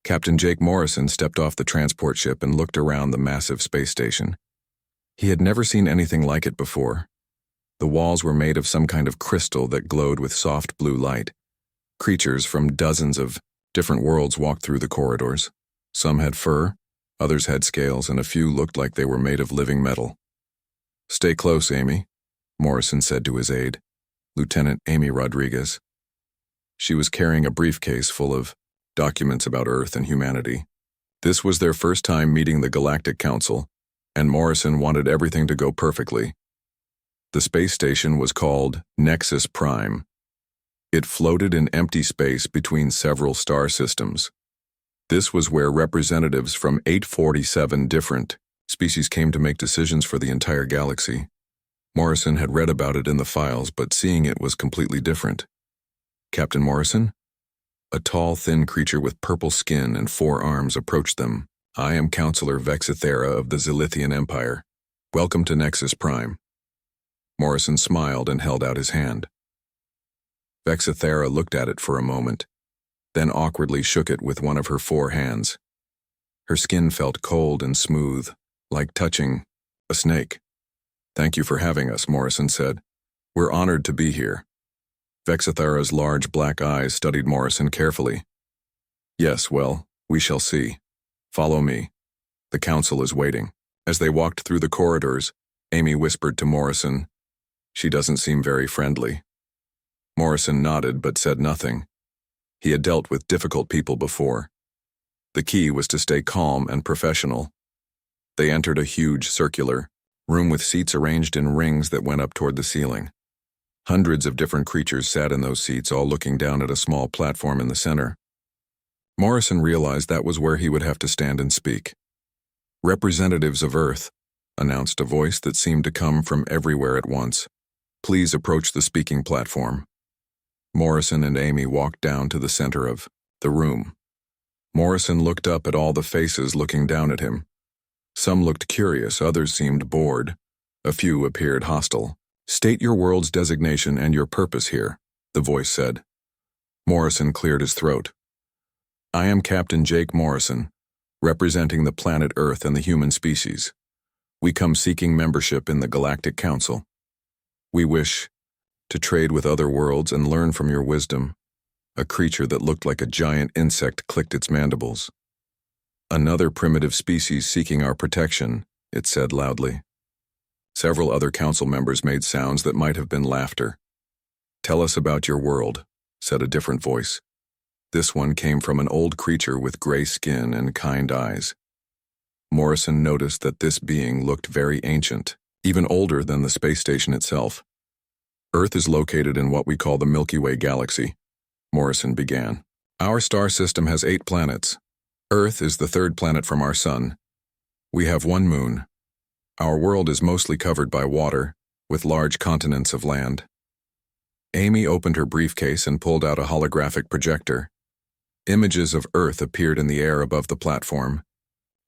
Captain Jake Morrison stepped off the transport ship and looked around the massive space station. He had never seen anything like it before. The walls were made of some kind of crystal that glowed with soft blue light. Creatures from dozens of different worlds walked through the corridors. Some had fur, others had scales, and a few looked like they were made of living metal. "Stay close, Amy," Morrison said to his aide, Lieutenant Amy Rodriguez. She was carrying a briefcase full of documents about Earth and humanity. This was their first time meeting the Galactic Council, and Morrison wanted everything to go perfectly. The space station was called Nexus Prime. It floated in empty space between several star systems. This was where representatives from 847 different species came to make decisions for the entire galaxy. Morrison had read about it in the files, but seeing it was completely different. "Captain Morrison?" A tall, thin creature with purple skin and 4 arms approached them. "I am Counselor Vexithera of the Zilithian Empire. Welcome to Nexus Prime." Morrison smiled and held out his hand. Vexithera looked at it for a moment, then awkwardly shook it with one of her 4 hands. Her skin felt cold and smooth, like touching a snake. "Thank you for having us," Morrison said. "We're honored to be here." Vexithera's large black eyes studied Morrison carefully. "Yes, well, we shall see. Follow me. The council is waiting." As they walked through the corridors, Amy whispered to Morrison, "She doesn't seem very friendly." Morrison nodded but said nothing. He had dealt with difficult people before. The key was to stay calm and professional. They entered a huge circular room with seats arranged in rings that went up toward the ceiling. Hundreds of different creatures sat in those seats, all looking down at a small platform in the center. Morrison realized that was where he would have to stand and speak. "Representatives of Earth," announced a voice that seemed to come from everywhere at once. "Please approach the speaking platform." Morrison and Amy walked down to the center of the room. Morrison looked up at all the faces looking down at him. Some looked curious, others seemed bored. A few appeared hostile. "State your world's designation and your purpose here," the voice said. Morrison cleared his throat. "I am Captain Jake Morrison, representing the planet Earth and the human species. We come seeking membership in the Galactic Council. We wish to trade with other worlds and learn from your wisdom." A creature that looked like a giant insect clicked its mandibles. "Another primitive species seeking our protection," it said loudly. Several other council members made sounds that might have been laughter. "Tell us about your world," said a different voice. This one came from an old creature with gray skin and kind eyes. Morrison noticed that this being looked very ancient, even older than the space station itself. "Earth is located in what we call the Milky Way galaxy," Morrison began. "Our star system has 8 planets. Earth is the 3rd planet from our sun. We have 1 moon. Our world is mostly covered by water, with large continents of land." Amy opened her briefcase and pulled out a holographic projector. Images of Earth appeared in the air above the platform.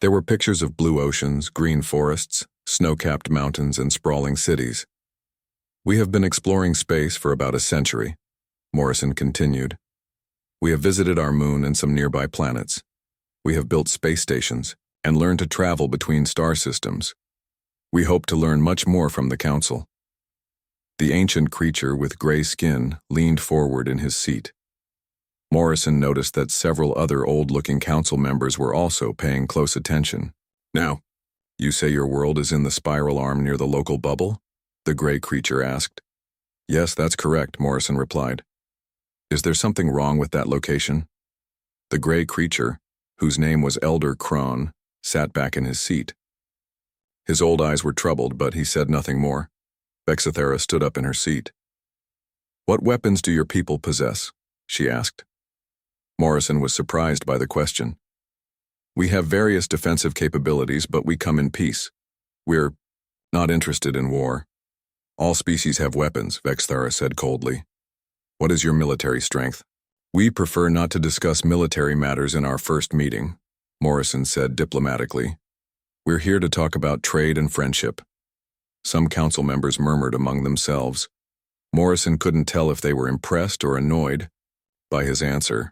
There were pictures of blue oceans, green forests, snow-capped mountains, and sprawling cities. "We have been exploring space for about a century," Morrison continued. "We have visited our moon and some nearby planets. We have built space stations and learned to travel between star systems. We hope to learn much more from the Council." The ancient creature with gray skin leaned forward in his seat. Morrison noticed that several other old-looking council members were also paying close attention. "Now, you say your world is in the spiral arm near the local bubble?" the gray creature asked. "Yes, that's correct," Morrison replied. "Is there something wrong with that location?" The gray creature, whose name was Elder Kron, sat back in his seat. His old eyes were troubled, but he said nothing more. Vexithera stood up in her seat. "What weapons do your people possess?" she asked. Morrison was surprised by the question. "We have various defensive capabilities, but we come in peace. We're not interested in war." "All species have weapons," Vexithera said coldly. "What is your military strength?" "We prefer not to discuss military matters in our first meeting," Morrison said diplomatically. "We're here to talk about trade and friendship." Some council members murmured among themselves. Morrison couldn't tell if they were impressed or annoyed by his answer.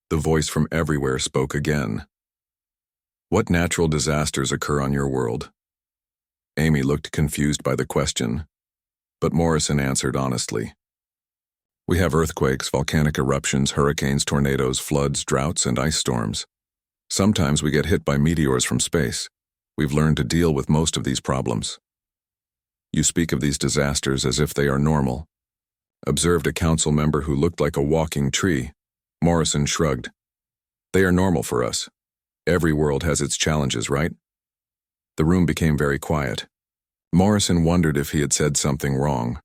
The voice from everywhere spoke again. What natural disasters occur on your world? Amy looked confused by the question, but Morrison answered honestly. We have earthquakes, volcanic eruptions, hurricanes, tornadoes, floods, droughts, and ice storms. Sometimes we get hit by meteors from space. We've learned to deal with most of these problems. You speak of these disasters as if they are normal, observed a council member who looked like a walking tree. Morrison shrugged. They are normal for us. Every world has its challenges, right? The room became very quiet. Morrison wondered if he had said something wrong.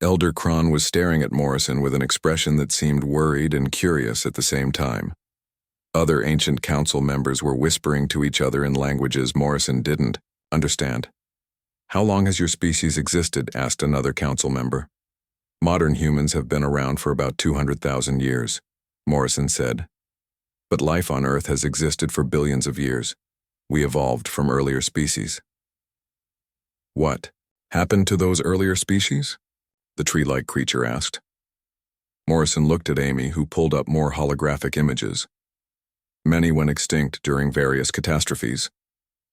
Elder Kron was staring at Morrison with an expression that seemed worried and curious at the same time. Other ancient council members were whispering to each other in languages Morrison didn't understand. How long has your species existed? Asked another council member. Modern humans have been around for about 200,000 years, Morrison said. But life on Earth has existed for billions of years. We evolved from earlier species. What happened to those earlier species? The tree-like creature asked. Morrison looked at Amy, who pulled up more holographic images. Many went extinct during various catastrophes.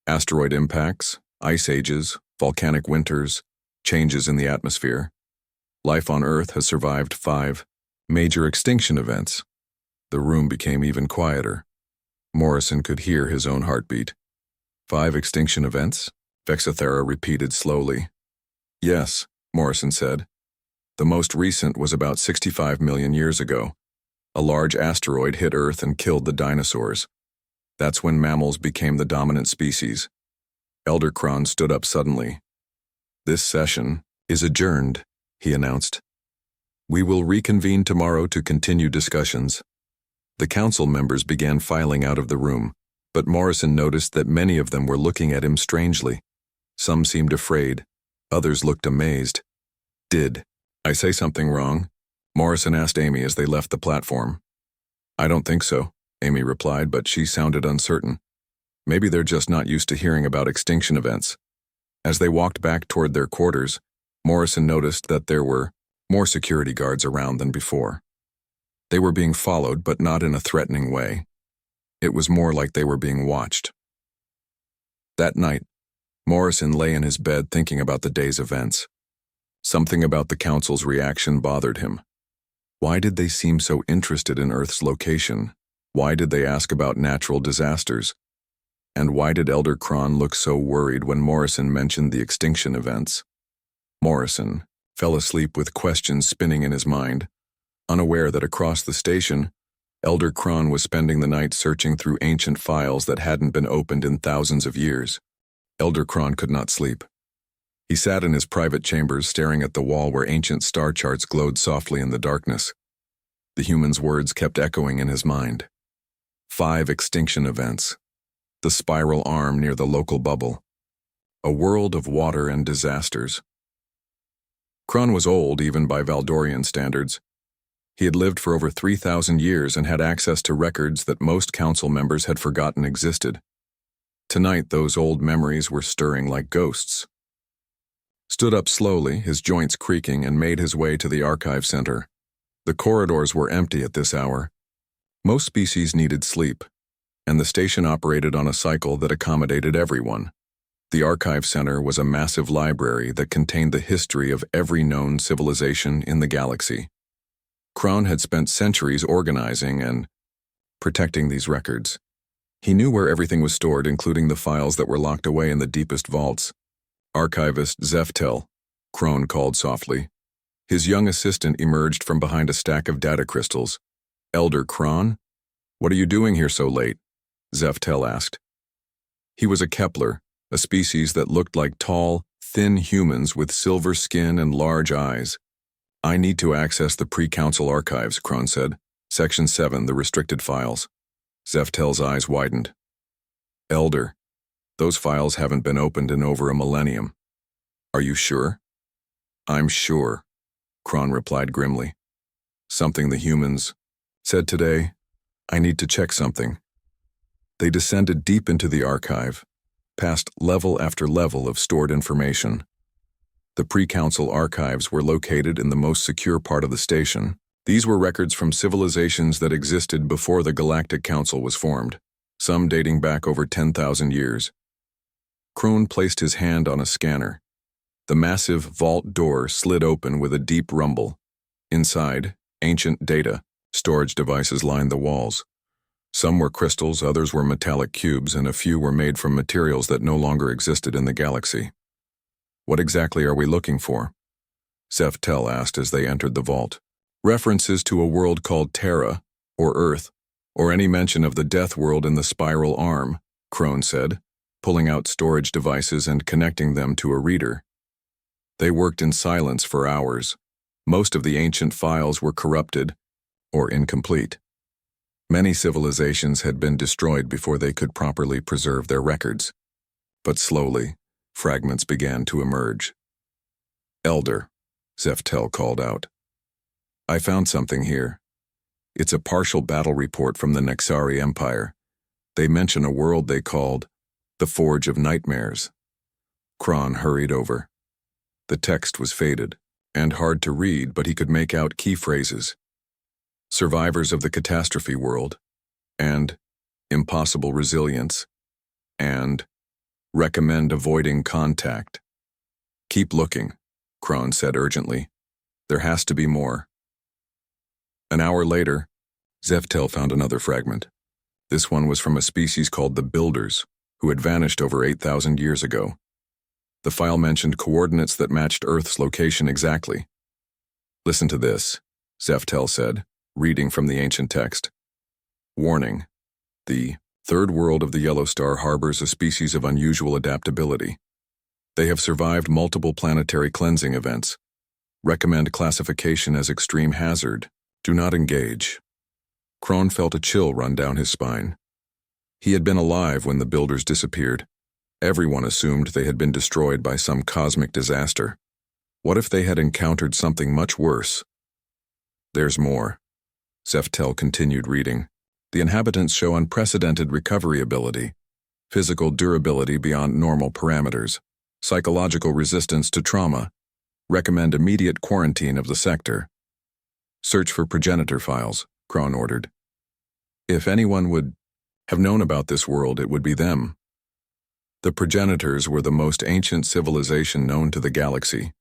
Asteroid impacts, ice ages, volcanic winters, changes in the atmosphere. Life on Earth has survived 5 major extinction events. The room became even quieter. Morrison could hear his own heartbeat. 5 extinction events? Vexathera repeated slowly. Yes, Morrison said. The most recent was about 65 million years ago. A large asteroid hit Earth and killed the dinosaurs. That's when mammals became the dominant species. Elder Kron stood up suddenly. This session is adjourned, he announced. We will reconvene tomorrow to continue discussions. The council members began filing out of the room, but Morrison noticed that many of them were looking at him strangely. Some seemed afraid, others looked amazed. Did I say something wrong? Morrison asked Amy as they left the platform. I don't think so, Amy replied, but she sounded uncertain. Maybe they're just not used to hearing about extinction events. As they walked back toward their quarters, Morrison noticed that there were more security guards around than before. They were being followed, but not in a threatening way. It was more like they were being watched. That night, Morrison lay in his bed thinking about the day's events. Something about the council's reaction bothered him. Why did they seem so interested in Earth's location? Why did they ask about natural disasters? And why did Elder Kron look so worried when Morrison mentioned the extinction events? Morrison fell asleep with questions spinning in his mind, unaware that across the station, Elder Kron was spending the night searching through ancient files that hadn't been opened in thousands of years. Elder Kron could not sleep. He sat in his private chambers staring at the wall where ancient star charts glowed softly in the darkness. The human's words kept echoing in his mind. 5 extinction events. The spiral arm near the local bubble. A world of water and disasters. Kron was old even by Valdorian standards. He had lived for over 3,000 years and had access to records that most council members had forgotten existed. Tonight, those old memories were stirring like ghosts. Stood up slowly, his joints creaking, and made his way to the archive center. The corridors were empty at this hour. Most species needed sleep, and the station operated on a cycle that accommodated everyone. The archive center was a massive library that contained the history of every known civilization in the galaxy. Kron had spent centuries organizing and protecting these records. He knew where everything was stored, including the files that were locked away in the deepest vaults. Archivist Zeftel, Kron called softly. His young assistant emerged from behind a stack of data crystals. Elder Kron? What are you doing here so late? Zeftel asked. He was a Kepler, a species that looked like tall, thin humans with silver skin and large eyes. I need to access the pre-council archives, Kron said. Section 7, the restricted files. Zeftel's eyes widened. Elder, those files haven't been opened in over a millennium. Are you sure? I'm sure, Kron replied grimly. Something the humans said today. I need to check something. They descended deep into the archive, past level after level of stored information. The pre-council archives were located in the most secure part of the station, These were records from civilizations that existed before the Galactic Council was formed, some dating back over 10,000 years. Crone placed his hand on a scanner. The massive vault door slid open with a deep rumble. Inside, ancient data, storage devices lined the walls. Some were crystals, others were metallic cubes, and a few were made from materials that no longer existed in the galaxy. "What exactly are we looking for?" Seftel asked as they entered the vault. "References to a world called Terra, or Earth, or any mention of the Deathworld in the spiral arm," Crone said, pulling out storage devices and connecting them to a reader. They worked in silence for hours. Most of the ancient files were corrupted or incomplete. Many civilizations had been destroyed before they could properly preserve their records. But slowly, fragments began to emerge. "Elder," Seftel called out. "I found something here. It's a partial battle report from the Nexari Empire. They mention a world they called the Forge of Nightmares." Crone hurried over. The text was faded and hard to read, but he could make out key phrases. "Survivors of the catastrophe world," and "impossible resilience," and "recommend avoiding contact." "Keep looking," Crone said urgently. "There has to be more." An hour later, Seftel found another fragment. This one was from a species called the Builders, who had vanished over 8,000 years ago. The file mentioned coordinates that matched Earth's location exactly. "Listen to this," Seftel said, reading from the ancient text. "Warning. The third world of the Yellow Star harbors a species of unusual adaptability. They have survived multiple planetary cleansing events. Recommend classification as extreme hazard. Do not engage." Crone felt a chill run down his spine. He had been alive when the Builders disappeared. Everyone assumed they had been destroyed by some cosmic disaster. What if they had encountered something much worse? "There's more." Seftel continued reading. "The inhabitants show unprecedented recovery ability, physical durability beyond normal parameters, psychological resistance to trauma. Recommend immediate quarantine of the sector." "Search for progenitor files," Crone ordered. "If anyone would have known about this world, it would be them." The progenitors were the most ancient civilization known to the galaxy.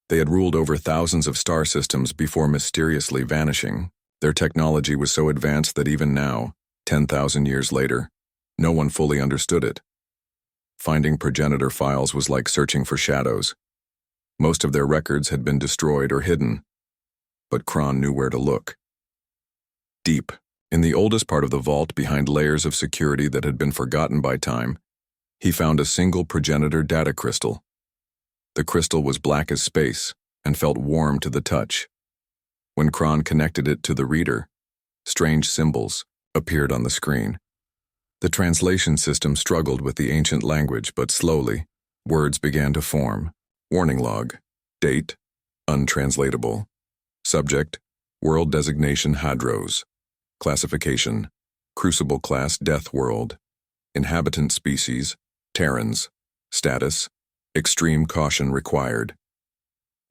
They had ruled over thousands of star systems before mysteriously vanishing. Their technology was so advanced that even now, 10,000 years later, no one fully understood it. Finding progenitor files was like searching for shadows. Most of their records had been destroyed or hidden, but Crone knew where to look. Deep, in the oldest part of the vault behind layers of security that had been forgotten by time, he found a single progenitor data crystal. The crystal was black as space and felt warm to the touch. When Crone connected it to the reader, strange symbols appeared on the screen. The translation system struggled with the ancient language, but slowly, words began to form. Warning log. Date, untranslatable. Subject, world designation Hadros. Classification, Crucible class Deathworld. Inhabitant species, Terrans. Status, extreme caution required.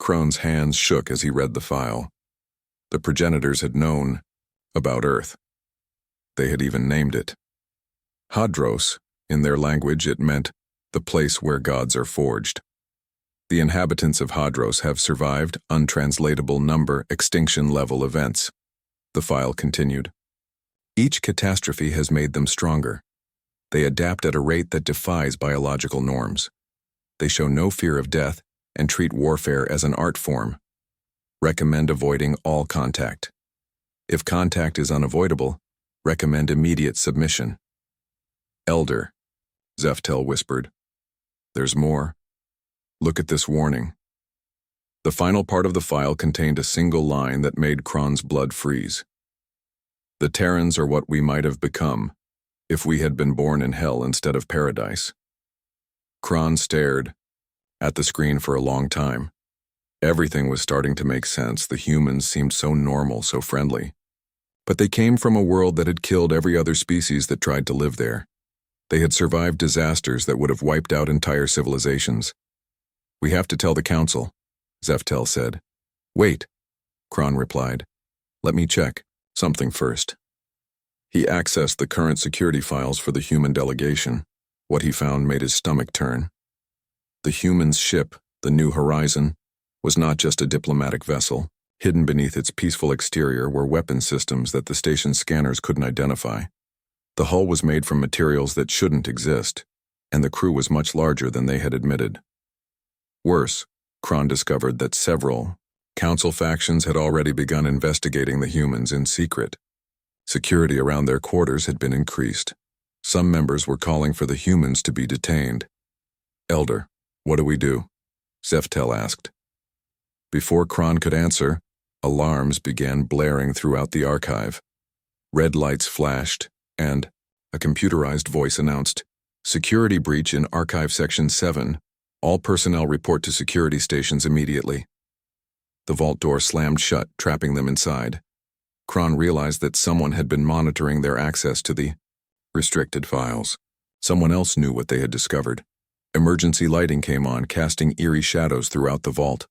Crone's hands shook as he read the file. The progenitors had known about Earth. They had even named it. Hadros, in their language it meant the place where gods are forged. The inhabitants of Hadros have survived untranslatable number extinction level events. The file continued. Each catastrophe has made them stronger. They adapt at a rate that defies biological norms. They show no fear of death and treat warfare as an art form. Recommend avoiding all contact. If contact is unavoidable, recommend immediate submission. Elder, Seftel whispered. There's more. Look at this warning. The final part of the file contained a single line that made Crone's blood freeze. The Terrans are what we might have become if we had been born in hell instead of paradise. Crone stared at the screen for a long time. Everything was starting to make sense. The humans seemed so normal, so friendly. But they came from a world that had killed every other species that tried to live there. They had survived disasters that would have wiped out entire civilizations. We have to tell the council, Seftel said. Wait, Crone replied. Let me check something first. He accessed the current security files for the human delegation. What he found made his stomach turn. The humans' ship, the New Horizon, was not just a diplomatic vessel. Hidden beneath its peaceful exterior were weapon systems that the station's scanners couldn't identify. The hull was made from materials that shouldn't exist, and the crew was much larger than they had admitted. Worse, Kron discovered that several council factions had already begun investigating the humans in secret. Security around their quarters had been increased. Some members were calling for the humans to be detained. "Elder, what do we do?" Zeftel asked. Before Kron could answer, alarms began blaring throughout the archive. Red lights flashed, and a computerized voice announced, "Security breach in Archive Section 7. All personnel report to security stations immediately." The vault door slammed shut, trapping them inside. Kron realized that someone had been monitoring their access to the restricted files. Someone else knew what they had discovered. Emergency lighting came on, casting eerie shadows throughout the vault.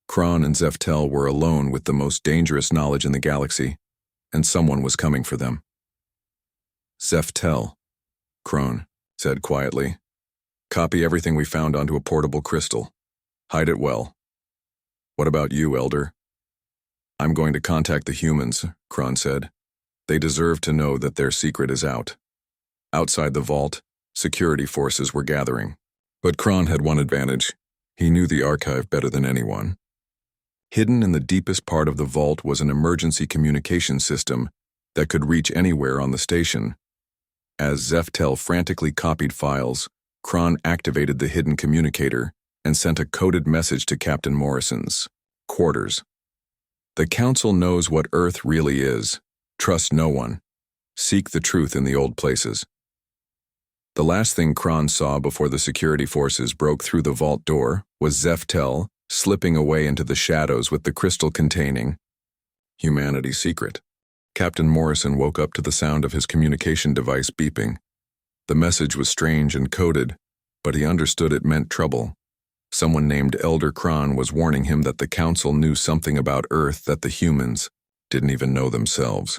Kron and Zeftel were alone with the most dangerous knowledge in the galaxy, and someone was coming for them. "Zeftel," Kron said quietly. "Copy everything we found onto a portable crystal. Hide it well." "What about you, Elder?" "I'm going to contact the humans," Kron said. "They deserve to know that their secret is out." Outside the vault, security forces were gathering. But Kron had one advantage. He knew the archive better than anyone. Hidden in the deepest part of the vault was an emergency communication system that could reach anywhere on the station. As Zeftel frantically copied files, Kron activated the hidden communicator and sent a coded message to Captain Morrison's quarters. "The Council knows what Earth really is. Trust no one. Seek the truth in the old places." The last thing Kron saw before the security forces broke through the vault door was Zeftel slipping away into the shadows with the crystal containing humanity's secret. Captain Morrison woke up to the sound of his communication device beeping. The message was strange and coded, but he understood it meant trouble. Someone named Elder Kron was warning him that the Council knew something about Earth that the humans didn't even know themselves.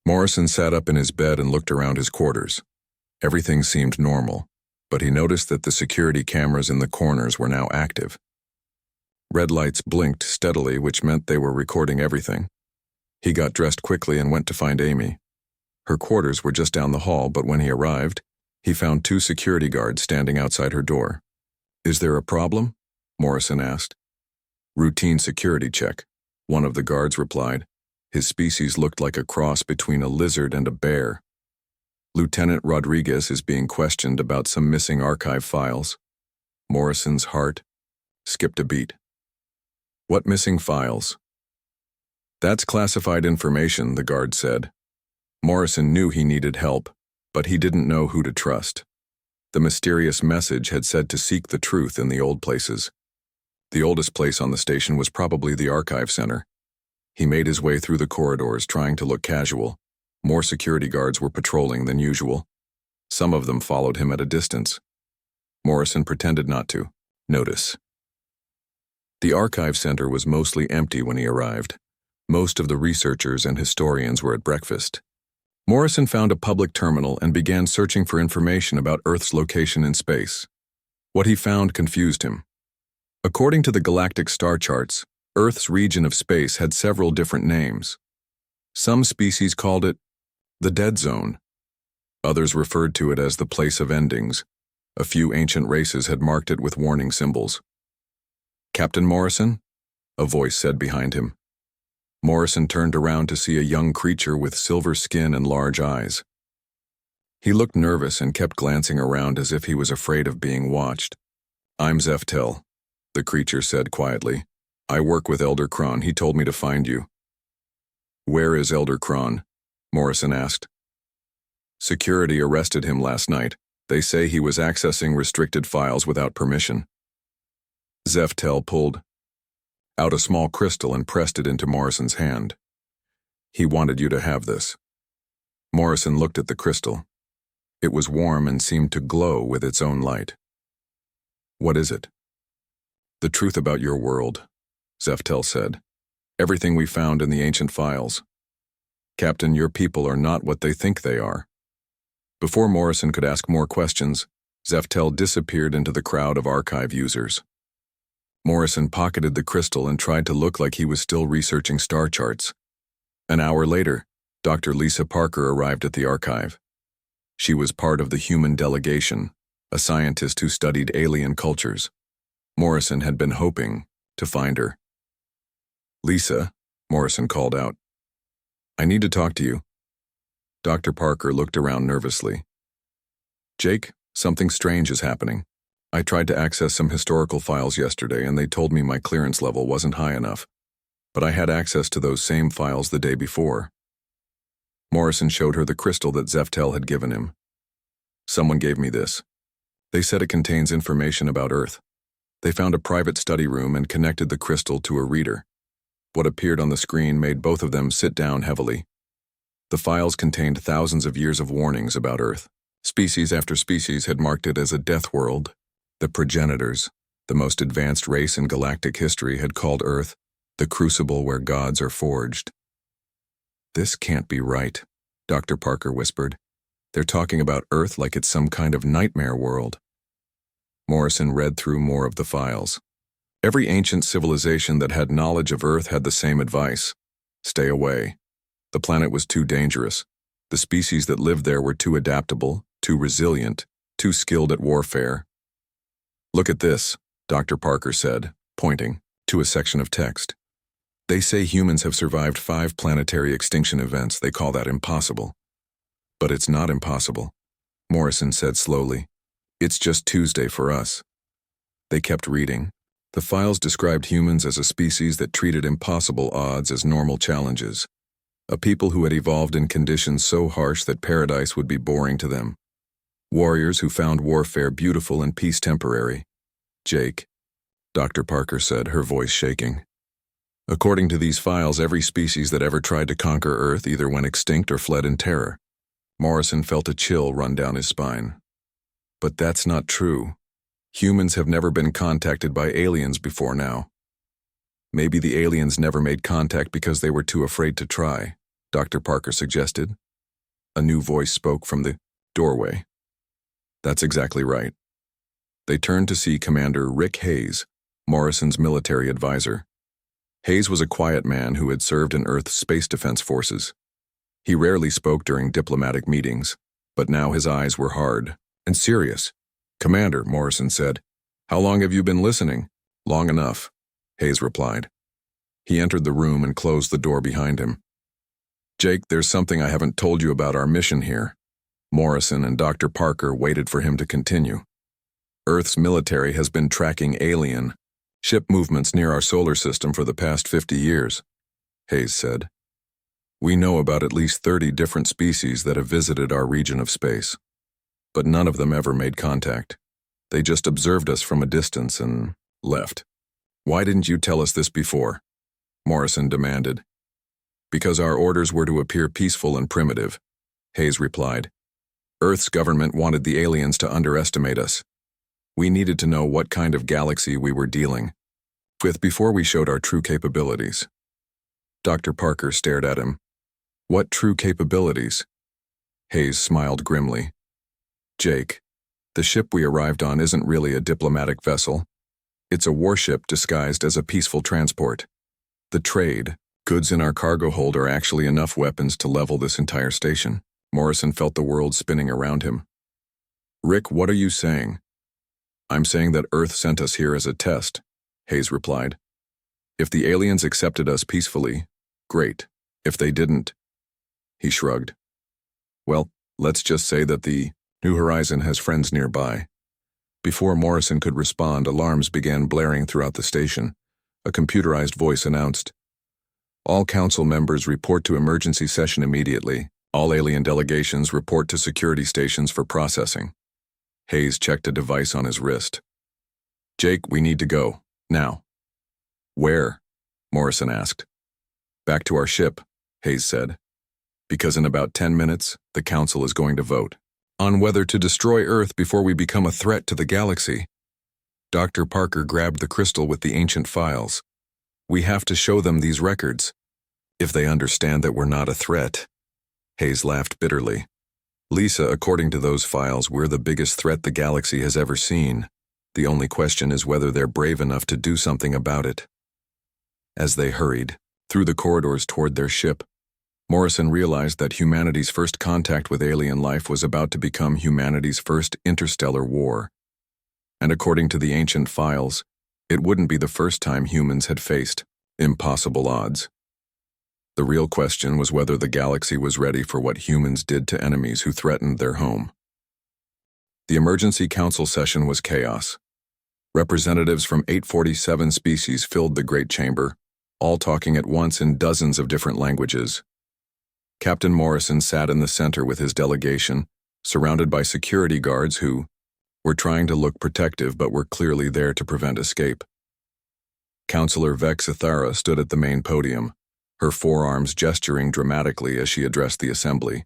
Morrison sat up in his bed and looked around his quarters. Everything seemed normal, but he noticed that the security cameras in the corners were now active. Red lights blinked steadily, which meant they were recording everything. He got dressed quickly and went to find Amy. Her quarters were just down the hall, but when he arrived, he found 2 security guards standing outside her door. "Is there a problem?" Morrison asked. "Routine security check," one of the guards replied. His species looked like a cross between a lizard and a bear. "Lieutenant Rodriguez is being questioned about some missing archive files." Morrison's heart skipped a beat. "What missing files?" "That's classified information," the guard said. Morrison knew he needed help, but he didn't know who to trust. The mysterious message had said to seek the truth in the old places. The oldest place on the station was probably the archive center. He made his way through the corridors, trying to look casual. More security guards were patrolling than usual. Some of them followed him at a distance. Morrison pretended not to notice. The archive center was mostly empty when he arrived. Most of the researchers and historians were at breakfast. Morrison found a public terminal and began searching for information about Earth's location in space. What he found confused him. According to the galactic star charts, Earth's region of space had several different names. Some species called it the Dead Zone. Others referred to it as the Place of Endings. A few ancient races had marked it with warning symbols. "Captain Morrison?" a voice said behind him. Morrison turned around to see a young creature with silver skin and large eyes. He looked nervous and kept glancing around as if he was afraid of being watched. "I'm Zeftel," the creature said quietly. "I work with Elder Kron. He told me to find you." "Where is Elder Kron?" Morrison asked. "Security arrested him last night. They say he was accessing restricted files without permission." Zeftel pulled out a small crystal and pressed it into Morrison's hand. "He wanted you to have this." Morrison looked at the crystal. It was warm and seemed to glow with its own light. "What is it?" "The truth about your world," Zeftel said. Everything we found in the ancient files. Captain, your people are not what they think they are. Before Morrison could ask more questions, Zeftel disappeared into the crowd of archive users. Morrison pocketed the crystal and tried to look like he was still researching star charts. An hour later, Dr. Lisa Parker arrived at the archive. She was part of the human delegation, a scientist who studied alien cultures. Morrison had been hoping to find her. "Lisa," Morrison called out. "I need to talk to you." Dr. Parker looked around nervously. "Jake, something strange is happening. I tried to access some historical files yesterday and they told me my clearance level wasn't high enough. But I had access to those same files the day before." Morrison showed her the crystal that Zeftel had given him. "Someone gave me this. They said it contains information about Earth. They found a private study room and connected the crystal to a reader. What appeared on the screen made both of them sit down heavily. The files contained thousands of years of warnings about Earth. Species after species had marked it as a deathworld. The progenitors, the most advanced race in galactic history, had called Earth the crucible where gods are forged. "This can't be right," Dr. Parker whispered. "They're talking about Earth like it's some kind of nightmare world." Morrison read through more of the files. Every ancient civilization that had knowledge of Earth had the same advice: stay away. The planet was too dangerous. The species that lived there were too adaptable, too resilient, too skilled at warfare. "Look at this," Dr. Parker said, pointing to a section of text. "They say humans have survived 5 planetary extinction events. They call that impossible." "But it's not impossible," Morrison said slowly. "It's just Tuesday for us." They kept reading. The files described humans as a species that treated impossible odds as normal challenges. A people who had evolved in conditions so harsh that paradise would be boring to them. Warriors who found warfare beautiful and peace temporary. "Jake," Dr. Parker said, her voice shaking. "According to these files, every species that ever tried to conquer Earth either went extinct or fled in terror." Morrison felt a chill run down his spine. "But that's not true. Humans have never been contacted by aliens before now." "Maybe the aliens never made contact because they were too afraid to try," Dr. Parker suggested. A new voice spoke from the doorway. "That's exactly right." They turned to see Commander Rick Hayes, Morrison's military advisor. Hayes was a quiet man who had served in Earth's space defense forces. He rarely spoke during diplomatic meetings, but now his eyes were hard and serious. "Commander," Morrison said, "how long have you been listening?" "Long enough," Hayes replied. He entered the room and closed the door behind him. "Jake, there's something I haven't told you about our mission here." Morrison and Dr. Parker waited for him to continue. "Earth's military has been tracking alien ship movements near our solar system for the past 50 years, Hayes said. "We know about at least 30 different species that have visited our region of space. But none of them ever made contact. They just observed us from a distance and left." "Why didn't you tell us this before?" Morrison demanded. "Because our orders were to appear peaceful and primitive," Hayes replied. "Earth's government wanted the aliens to underestimate us. We needed to know what kind of galaxy we were dealing with before we showed our true capabilities." Dr. Parker stared at him. "What true capabilities?" Hayes smiled grimly. "Jake, the ship we arrived on isn't really a diplomatic vessel. It's a warship disguised as a peaceful transport. The trade, goods in our cargo hold are actually enough weapons to level this entire station." Morrison felt the world spinning around him. "Rick, what are you saying?" "I'm saying that Earth sent us here as a test," Hayes replied. "If the aliens accepted us peacefully, great. If they didn't," he shrugged. "Well, let's just say that the New Horizon has friends nearby." Before Morrison could respond, alarms began blaring throughout the station. A computerized voice announced, "All council members report to emergency session immediately. All alien delegations report to security stations for processing." Hayes checked a device on his wrist. "Jake, we need to go. Now." "Where?" Morrison asked. "Back to our ship," Hayes said. "Because in about 10 minutes, the council is going to vote on whether to destroy Earth before we become a threat to the galaxy." Dr. Parker grabbed the crystal with the ancient files. We have to show them these records. If they understand that we're not a threat. Hayes laughed bitterly. Lisa, according to those files, we're the biggest threat the galaxy has ever seen. The only question is whether they're brave enough to do something about it. As they hurried through the corridors toward their ship, Morrison realized that humanity's first contact with alien life was about to become humanity's first interstellar war. And according to the ancient files, it wouldn't be the first time humans had faced impossible odds. The real question was whether the galaxy was ready for what humans did to enemies who threatened their home. The emergency council session was chaos. Representatives from 847 species filled the great chamber, all talking at once in dozens of different languages. Captain Morrison sat in the center with his delegation, surrounded by security guards who were trying to look protective but were clearly there to prevent escape. Counselor Vex Ithara stood at the main podium, her forearms gesturing dramatically as she addressed the assembly.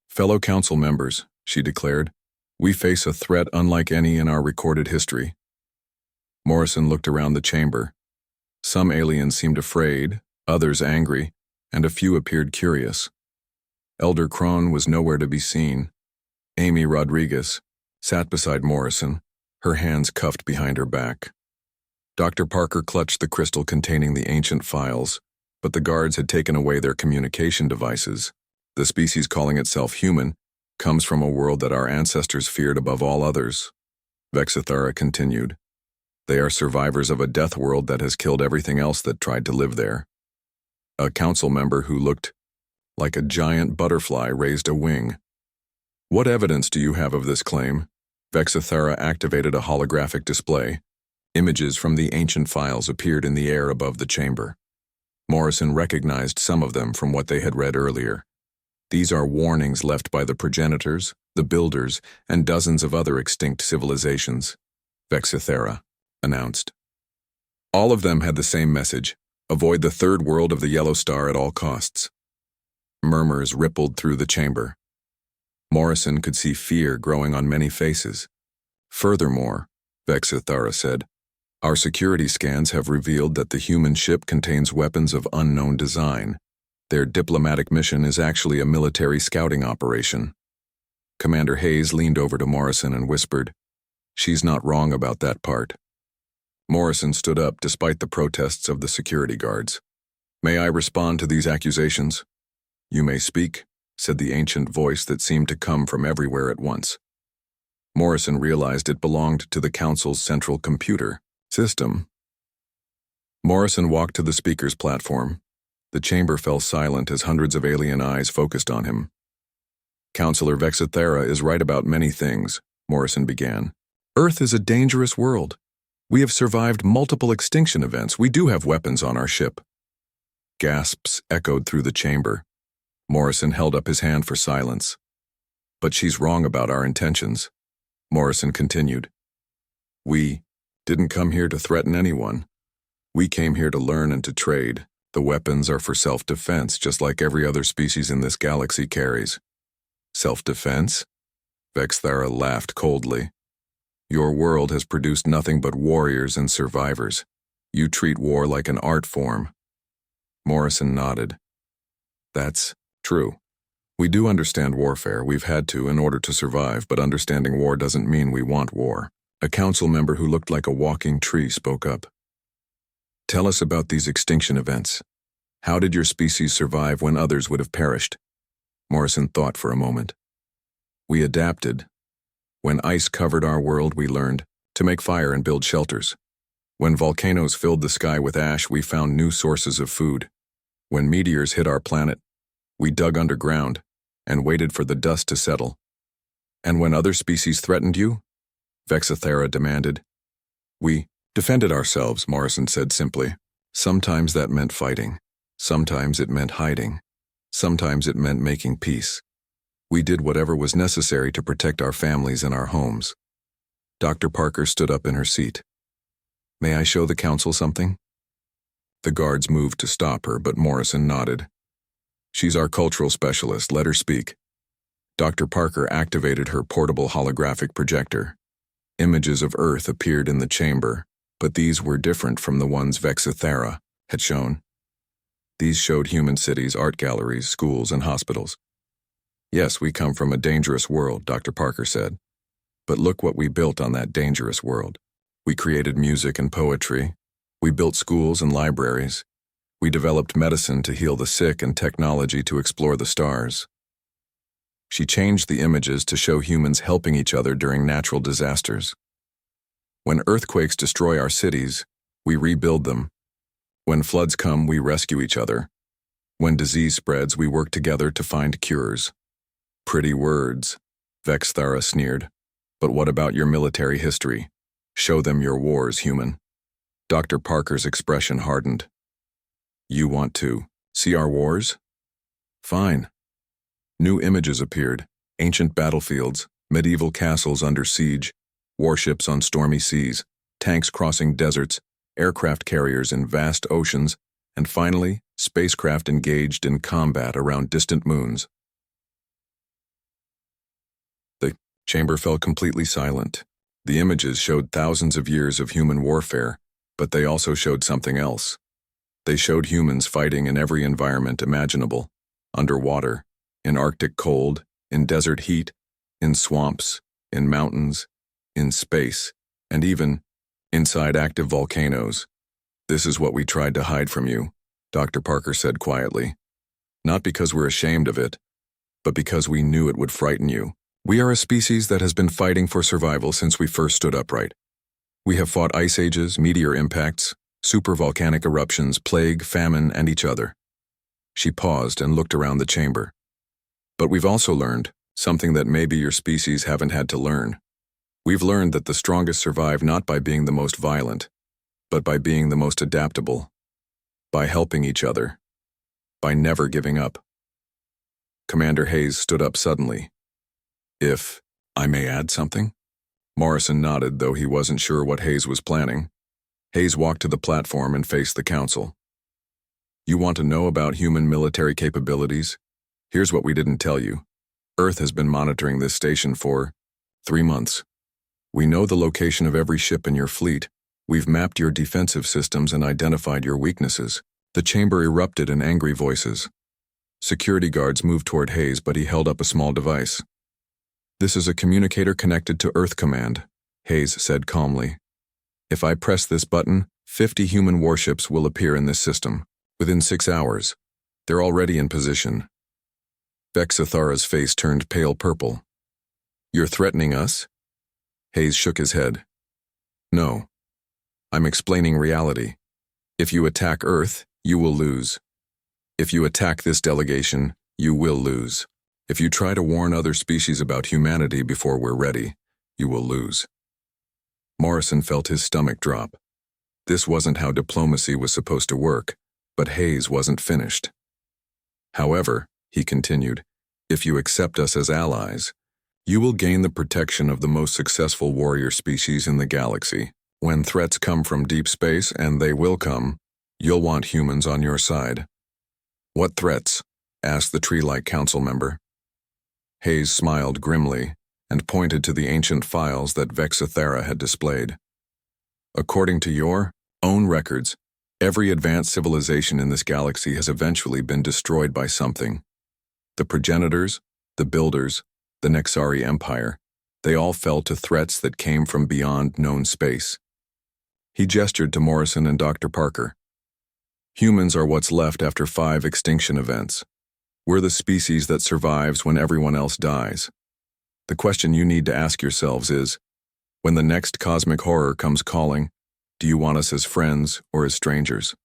"Fellow council members," she declared, "we face a threat unlike any in our recorded history." Morrison looked around the chamber. Some aliens seemed afraid, others angry, and a few appeared curious. Elder Crone was nowhere to be seen. Amy Rodriguez sat beside Morrison, her hands cuffed behind her back. Dr. Parker clutched the crystal containing the ancient files, but the guards had taken away their communication devices. The species calling itself human comes from a world that our ancestors feared above all others. Vexithara continued. They are survivors of a death world that has killed everything else that tried to live there. A council member who looked like a giant butterfly raised a wing. "What evidence do you have of this claim?" Vexithara activated a holographic display. Images from the ancient files appeared in the air above the chamber. Morrison recognized some of them from what they had read earlier. These are warnings left by the progenitors, the builders, and dozens of other extinct civilizations, Vexithara announced. All of them had the same message: avoid the third world of the Yellow Star at all costs. Murmurs rippled through the chamber. Morrison could see fear growing on many faces. Furthermore, Vexithara said, our security scans have revealed that the human ship contains weapons of unknown design. Their diplomatic mission is actually a military scouting operation. Commander Hayes leaned over to Morrison and whispered, "She's not wrong about that part." Morrison stood up despite the protests of the security guards. "May I respond to these accusations?" "You may speak," said the ancient voice that seemed to come from everywhere at once. Morrison realized it belonged to the council's central computer system. Morrison walked to the speaker's platform. The chamber fell silent as hundreds of alien eyes focused on him. "Counselor Vexithara is right about many things," Morrison began. "Earth is a dangerous world. We have survived multiple extinction events. We do have weapons on our ship." Gasps echoed through the chamber. Morrison held up his hand for silence. "But she's wrong about our intentions," Morrison continued. "We didn't come here to threaten anyone. We came here to learn and to trade. The weapons are for self-defense, just like every other species in this galaxy carries." "Self-defense?" Vexthara laughed coldly. "Your world has produced nothing but warriors and survivors. You treat war like an art form." Morrison nodded. "That's true. We do understand warfare. We've had to in order to survive, but understanding war doesn't mean we want war." A council member who looked like a walking tree spoke up. "Tell us about these extinction events. How did your species survive when others would have perished?" Morrison thought for a moment. "We adapted. When ice covered our world, we learned to make fire and build shelters. When volcanoes filled the sky with ash, we found new sources of food. When meteors hit our planet, we dug underground and waited for the dust to settle." "And when other species threatened you?" Vexithara demanded. "We defended ourselves," Morrison said simply. "Sometimes that meant fighting. Sometimes it meant hiding. Sometimes it meant making peace. We did whatever was necessary to protect our families and our homes." Dr. Parker stood up in her seat. "May I show the council something?" The guards moved to stop her, but Morrison nodded. "She's our cultural specialist. Let her speak." Dr. Parker activated her portable holographic projector. Images of Earth appeared in the chamber, but these were different from the ones Vexithara had shown. These showed human cities, art galleries, schools, and hospitals. Yes, we come from a dangerous world, Dr. Parker said. But look what we built on that dangerous world. We created music and poetry. We built schools and libraries. We developed medicine to heal the sick and technology to explore the stars. She changed the images to show humans helping each other during natural disasters. When earthquakes destroy our cities, we rebuild them. When floods come, we rescue each other. When disease spreads, we work together to find cures. Pretty words, Vexthara sneered. But what about your military history? Show them your wars, human. Dr. Parker's expression hardened. You want to see our wars? Fine. New images appeared, ancient battlefields, medieval castles under siege, warships on stormy seas, tanks crossing deserts, aircraft carriers in vast oceans, and finally, spacecraft engaged in combat around distant moons. The chamber fell completely silent. The images showed thousands of years of human warfare, but they also showed something else. They showed humans fighting in every environment imaginable, underwater, in Arctic cold, in desert heat, in swamps, in mountains, in space, and even inside active volcanoes. This is what we tried to hide from you, Dr. Parker said quietly. Not because we're ashamed of it, but because we knew it would frighten you. We are a species that has been fighting for survival since we first stood upright. We have fought ice ages, meteor impacts, supervolcanic eruptions, plague, famine, and each other. She paused and looked around the chamber. But we've also learned something that maybe your species haven't had to learn. We've learned that the strongest survive not by being the most violent, but by being the most adaptable, by helping each other, by never giving up. Commander Hayes stood up suddenly. If I may add something? Morrison nodded, though he wasn't sure what Hayes was planning. Hayes walked to the platform and faced the council. You want to know about human military capabilities? Here's what we didn't tell you. Earth has been monitoring this station for 3 months. We know the location of every ship in your fleet. We've mapped your defensive systems and identified your weaknesses. The chamber erupted in angry voices. Security guards moved toward Hayes, but he held up a small device. This is a communicator connected to Earth Command, Hayes said calmly. If I press this button, 50 human warships will appear in this system. Within 6 hours. They're already in position. Vexthara's face turned pale purple. You're threatening us? Hayes shook his head. No. I'm explaining reality. If you attack Earth, you will lose. If you attack this delegation, you will lose. If you try to warn other species about humanity before we're ready, you will lose. Morrison felt his stomach drop. This wasn't how diplomacy was supposed to work, but Hayes wasn't finished. However, he continued, if you accept us as allies, you will gain the protection of the most successful warrior species in the galaxy. When threats come from deep space, and they will come, you'll want humans on your side. What threats? Asked the tree-like council member. Hayes smiled grimly and pointed to the ancient files that Vexthara had displayed. According to your own records, every advanced civilization in this galaxy has eventually been destroyed by something. The progenitors, the builders, the Nexari Empire, they all fell to threats that came from beyond known space. He gestured to Morrison and Dr. Parker. Humans are what's left after 5 extinction events. We're the species that survives when everyone else dies. The question you need to ask yourselves is, when the next cosmic horror comes calling, do you want us as friends or as strangers?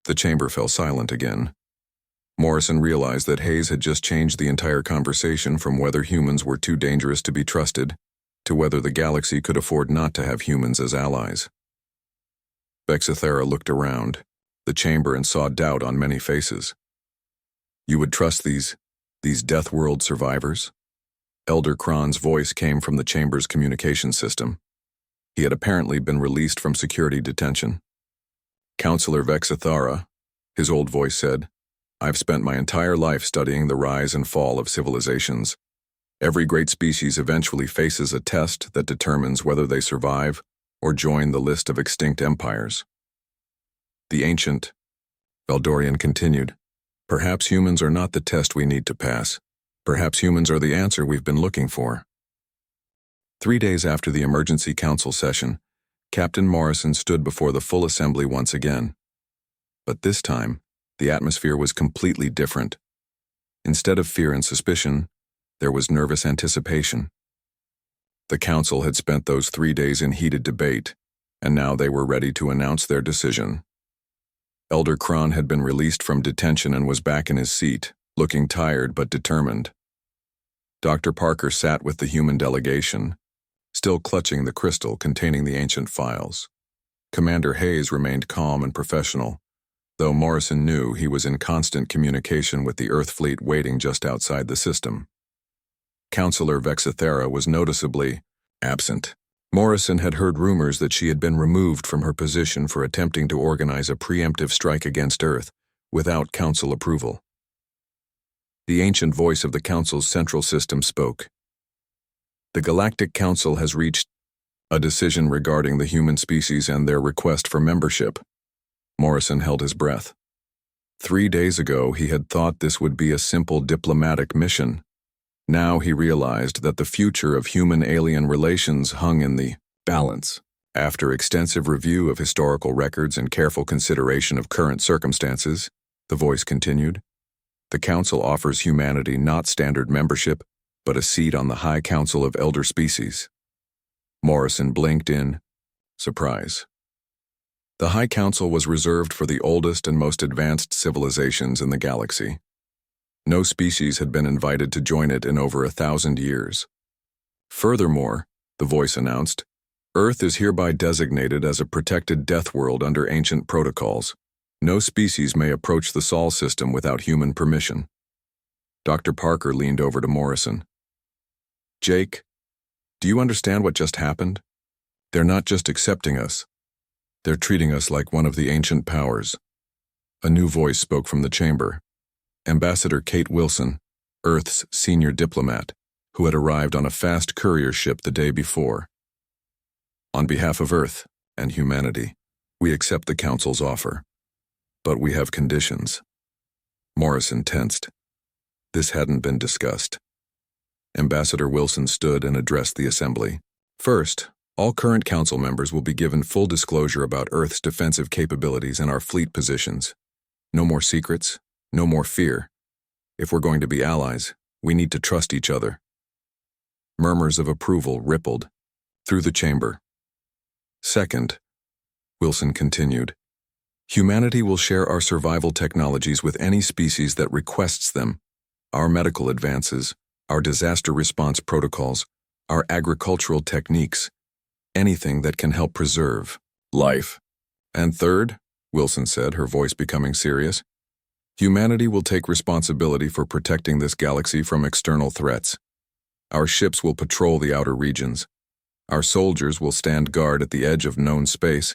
The chamber fell silent again. Morrison realized that Hayes had just changed the entire conversation from whether humans were too dangerous to be trusted to whether the galaxy could afford not to have humans as allies. Vexthara looked around the chamber and saw doubt on many faces. You would trust these deathworld survivors? Elder Kron's voice came from the chamber's communication system. He had apparently been released from security detention. Counselor Vexthara, his old voice said, I've spent my entire life studying the rise and fall of civilizations. Every great species eventually faces a test that determines whether they survive or join the list of extinct empires. The ancient Veldorian continued. Perhaps humans are not the test we need to pass. Perhaps humans are the answer we've been looking for. 3 days after the emergency council session, Captain Morrison stood before the full assembly once again. But this time, the atmosphere was completely different. Instead of fear and suspicion, there was nervous anticipation. The council had spent those 3 days in heated debate, and now they were ready to announce their decision. Elder Kron had been released from detention and was back in his seat, looking tired but determined. Dr. Parker sat with the human delegation, still clutching the crystal containing the ancient files. Commander Hayes remained calm and professional, though Morrison knew he was in constant communication with the Earth fleet waiting just outside the system. Counselor Vexithera was noticeably absent. Morrison had heard rumors that she had been removed from her position for attempting to organize a preemptive strike against Earth without council approval. The ancient voice of the council's central system spoke. The Galactic Council has reached a decision regarding the human species and their request for membership. Morrison held his breath. 3 days ago, he had thought this would be a simple diplomatic mission. Now he realized that the future of human-alien relations hung in the balance. After extensive review of historical records and careful consideration of current circumstances, the voice continued, the Council offers humanity not standard membership, but a seat on the High Council of Elder Species. Morrison blinked in surprise. The High Council was reserved for the oldest and most advanced civilizations in the galaxy. No species had been invited to join it in over 1,000 years. Furthermore, the voice announced, Earth is hereby designated as a protected deathworld under ancient protocols. No species may approach the Sol system without human permission. Dr. Parker leaned over to Morrison. Jake, do you understand what just happened? They're not just accepting us. They're treating us like one of the ancient powers. A new voice spoke from the chamber. Ambassador Kate Wilson, Earth's senior diplomat, who had arrived on a fast courier ship the day before. On behalf of Earth and humanity, we accept the Council's offer. But we have conditions. Morrison tensed. This hadn't been discussed. Ambassador Wilson stood and addressed the assembly. First, all current Council members will be given full disclosure about Earth's defensive capabilities and our fleet positions. No more secrets. No more fear. If we're going to be allies, we need to trust each other. Murmurs of approval rippled through the chamber. Second, Wilson continued, humanity will share our survival technologies with any species that requests them. Our medical advances, our disaster response protocols, our agricultural techniques, anything that can help preserve life. And third, Wilson said, her voice becoming serious, humanity will take responsibility for protecting this galaxy from external threats. Our ships will patrol the outer regions. Our soldiers will stand guard at the edge of known space.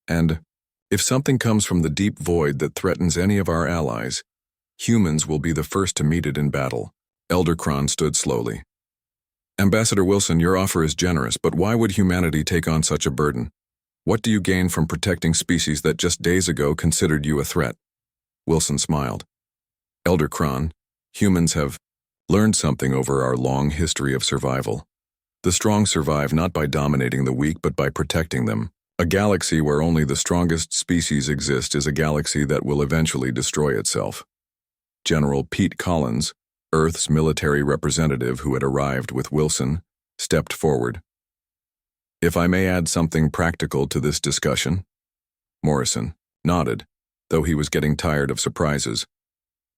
And if something comes from the deep void that threatens any of our allies, humans will be the first to meet it in battle. Elder Kron stood slowly. Ambassador Wilson, your offer is generous, but why would humanity take on such a burden? What do you gain from protecting species that just days ago considered you a threat? Wilson smiled. Elder Kron, humans have learned something over our long history of survival. The strong survive not by dominating the weak but by protecting them. A galaxy where only the strongest species exist is a galaxy that will eventually destroy itself. General Pete Collins, Earth's military representative who had arrived with Wilson, stepped forward. If I may add something practical to this discussion. Morrison nodded, though he was getting tired of surprises.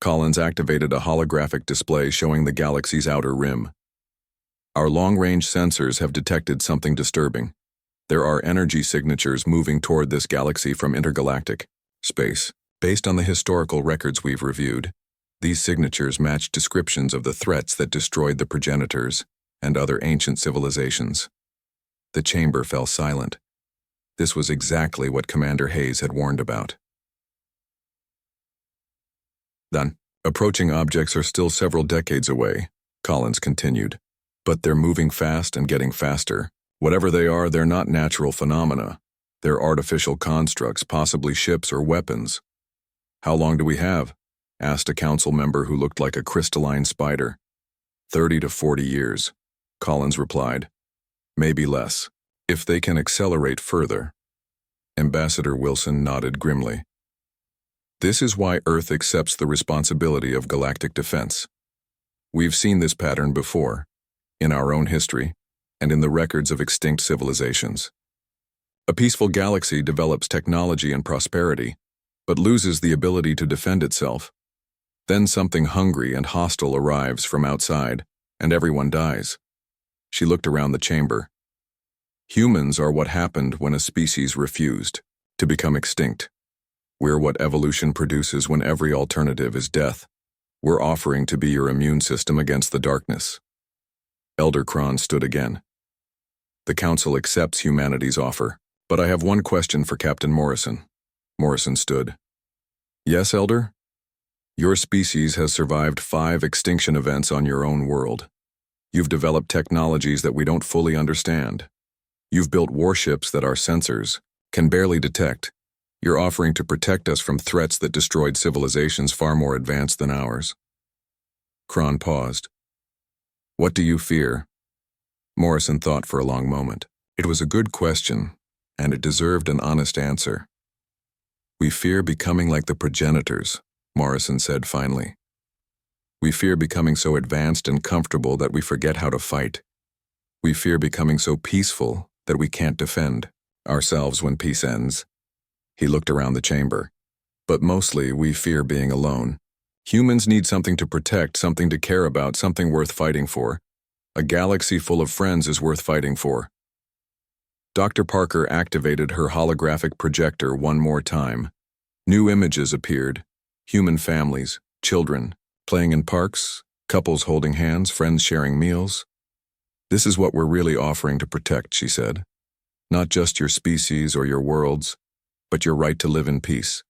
Collins activated a holographic display showing the galaxy's outer rim. Our long-range sensors have detected something disturbing. There are energy signatures moving toward this galaxy from intergalactic space. Based on the historical records we've reviewed, these signatures match descriptions of the threats that destroyed the progenitors and other ancient civilizations. The chamber fell silent. This was exactly what Commander Hayes had warned about. Then, approaching objects are still several decades away, Collins continued, but they're moving fast and getting faster. Whatever they are, they're not natural phenomena. They're artificial constructs, possibly ships or weapons. How long do we have? Asked a council member who looked like a crystalline spider. 30 to 40 years, Collins replied. Maybe less, if they can accelerate further. Ambassador Wilson nodded grimly. This is why Earth accepts the responsibility of galactic defense. We've seen this pattern before, in our own history, and in the records of extinct civilizations. A peaceful galaxy develops technology and prosperity, but loses the ability to defend itself. Then something hungry and hostile arrives from outside, and everyone dies. She looked around the chamber. Humans are what happened when a species refused to become extinct. We're what evolution produces when every alternative is death. We're offering to be your immune system against the darkness. Elder Kron stood again. The Council accepts humanity's offer, but I have one question for Captain Morrison. Morrison stood. Yes, Elder? Your species has survived 5 extinction events on your own world. You've developed technologies that we don't fully understand. You've built warships that our sensors can barely detect. You're offering to protect us from threats that destroyed civilizations far more advanced than ours. Kron paused. What do you fear? Morrison thought for a long moment. It was a good question, and it deserved an honest answer. We fear becoming like the progenitors, Morrison said finally. We fear becoming so advanced and comfortable that we forget how to fight. We fear becoming so peaceful that we can't defend ourselves when peace ends. He looked around the chamber. But mostly we fear being alone. Humans need something to protect, something to care about, something worth fighting for. A galaxy full of friends is worth fighting for. Dr. Parker activated her holographic projector one more time. New images appeared. Human families, children, playing in parks, couples holding hands, friends sharing meals. This is what we're really offering to protect, she said. Not just your species or your worlds, but your right to live in peace.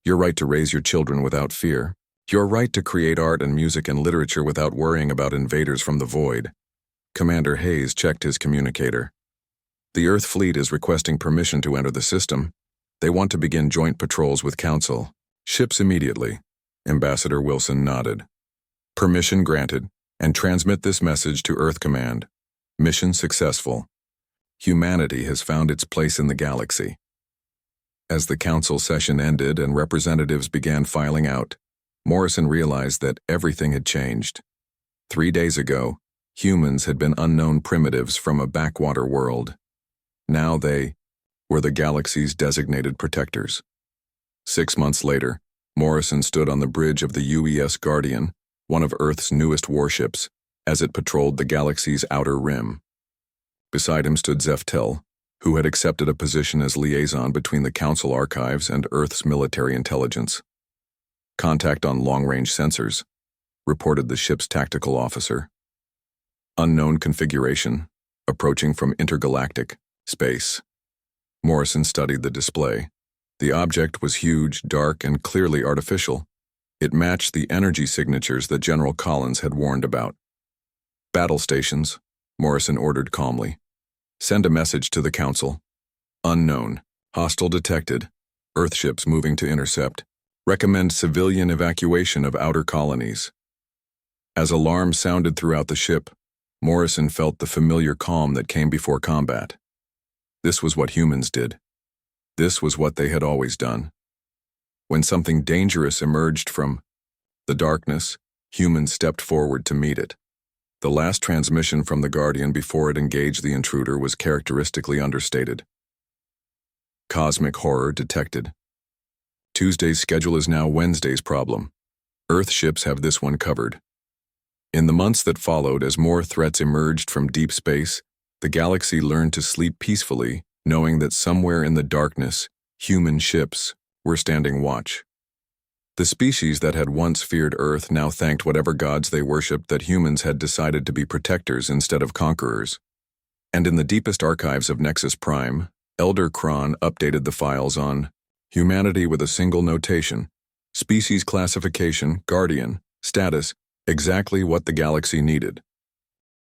Your right to raise your children without fear. Your right to create art and music and literature without worrying about invaders from the void. Commander Hayes checked his communicator. The Earth fleet is requesting permission to enter the system. They want to begin joint patrols with Council. Ships immediately. Ambassador Wilson nodded. Permission granted, and transmit this message to Earth Command. Mission successful. Humanity has found its place in the galaxy. As the Council session ended and representatives began filing out, Morrison realized that everything had changed. 3 days ago, humans had been unknown primitives from a backwater world. Now they were the galaxy's designated protectors. 6 months later, Morrison stood on the bridge of the UES Guardian, one of Earth's newest warships, as it patrolled the galaxy's outer rim. Beside him stood Zeftel, who had accepted a position as liaison between the Council archives and Earth's military intelligence. Contact on long-range sensors, reported the ship's tactical officer. Unknown configuration, approaching from intergalactic space. Morrison studied the display. The object was huge, dark, and clearly artificial. It matched the energy signatures that General Collins had warned about. Battle stations, Morrison ordered calmly. Send a message to the Council. Unknown. Hostile detected. Earthships moving to intercept. Recommend civilian evacuation of outer colonies. As alarms sounded throughout the ship, Morrison felt the familiar calm that came before combat. This was what humans did. This was what they had always done. When something dangerous emerged from the darkness, humans stepped forward to meet it. The last transmission from the Guardian before it engaged the intruder was characteristically understated. Cosmic horror detected. Tuesday's schedule is now Wednesday's problem. Earth ships have this one covered. In the months that followed, as more threats emerged from deep space, the galaxy learned to sleep peacefully, knowing that somewhere in the darkness, human ships were standing watch. The species that had once feared Earth now thanked whatever gods they worshipped that humans had decided to be protectors instead of conquerors. And in the deepest archives of Nexus Prime, Elder Kron updated the files on humanity with a single notation, species classification, guardian, status, exactly what the galaxy needed.